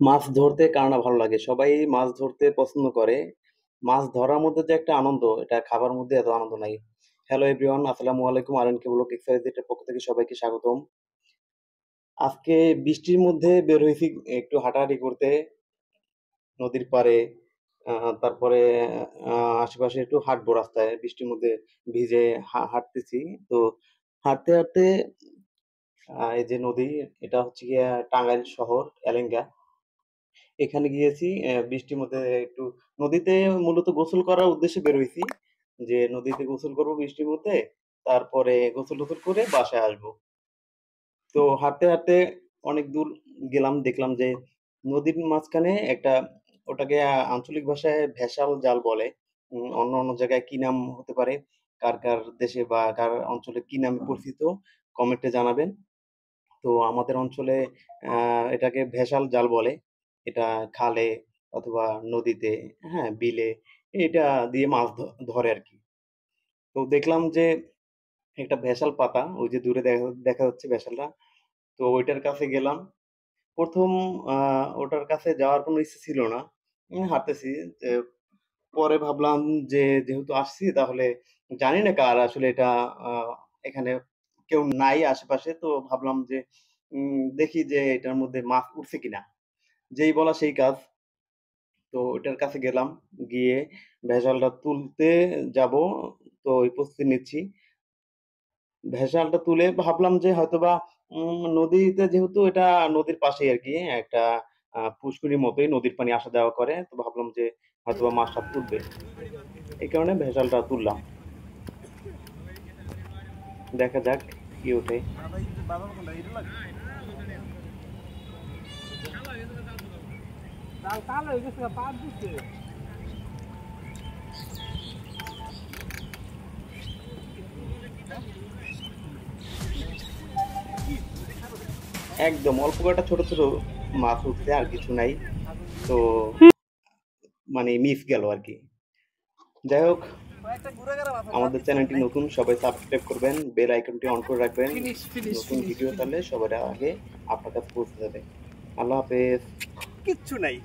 মাছ ধরতে কার না ভালো লাগে? সবাই মাছ ধরতে পছন্দ করে। মাছ ধরার মধ্যে যে একটা আনন্দ, এটা খাবার মধ্যে এত আনন্দ নাই। হ্যালো এভরিওয়ান, আসসালামু আলাইকুম। আর.এন.কে ব্লগ এক্সারসাইজ এর পক্ষ থেকে সবাইকে স্বাগতম। আজকে বৃষ্টির মধ্যে বের হইছি একটু হাঁটাহাঁটি করতে নদীর পাড়ে। তারপরে আশেপাশে একটু হাঁটবো রাস্তায়। বৃষ্টির মধ্যে ভিজে হাঁটতেছি। তো হাঁটতে, হাঁটতে এই যে নদী, এটা হচ্ছে গিয়া টাঙ্গাইল শহর এলেঙ্গা। এখানে গিয়েছি বৃষ্টির মধ্যে একটু নদীতে মূলত গোসল করার উদ্দেশ্যে বের হইছি। যে নদীতে গোসল করব বৃষ্টির মধ্যে, তারপরে গোসল-টোসল করে বাসায় আসবো। তো হাঁটতে, হাঁটতে অনেক দূর গেলাম, দেখলাম যে নদীর মাঝখানে একটা, ওটাকে আঞ্চলিক ভাষায় ভেসাল জাল বলে। অন্য, অন্য জায়গায় কি নাম হতে পারে? কার, কার দেশে বা কার অঞ্চলে কি নামে পরিচিত? কমেন্টে জানাবেন। তো আমাদের অঞ্চলে এটাকে ভেসাল জাল বলে। এটা খালে অথবা নদীতে, হ্যাঁ, বিলে এটা দিয়ে মাছ ধরে আরকি। তো দেখলাম যে একটা ভেসাল পাতা, ওই যে দূরে দেখা যাচ্ছে ভেসালটা। তো ওইটার কাছে গেলাম। ১ম ওটার কাছে যাওয়ার কোনো ইচ্ছে ছিল না। হাঁটতেছি। যে পরে ভাবলাম যে যেহেতু আসছি তাহলে জানি না কার আসলে এটা, আ এখানে কেউ নাই আশেপাশে। তো ভাবলাম যে দেখি যে এটার মধ্যে মাছ উঠছে কিনা। যেই বলা সেই কাজ। তো ওইটার কাছে গেলাম। গিয়ে ভেসালটা তুলতে যাবো। তো ওই প্রস্তুতি নিচ্ছি। ভেসালটা তুলে ভাবলাম যে হয়তোবা নদীতে, যেহেতু এটা নদীর পাশেই আরকি একটা পুষ্করির মতোই, নদীর পানি আসা যাওয়া করে। তো ভাবলাম যে হয়তোবা মাছ-টাছ উঠবে। এই কারণে ভেসালটা তুললাম। দেখা যাক কি ওঠে। একদম অল্প কয়েকটা ছোট, ছোট মাছ উঠছে, আর কিছু নাই। তো মানে মিস গেল আরকি। যাই হোক, আমাদের চ্যানেলটি নতুন, সবাই সাবস্ক্রাইব করবেন, বেল আইকনটি অন করে রাখবেন। ফিনিশ ফিনিশ নতুন ফিনিশ ভিডিও ছাড়লে সবার আগে আপনার কাছে পৌঁছে যাবে। আল্লাহ হাফেজ। কিচ্ছু নাই।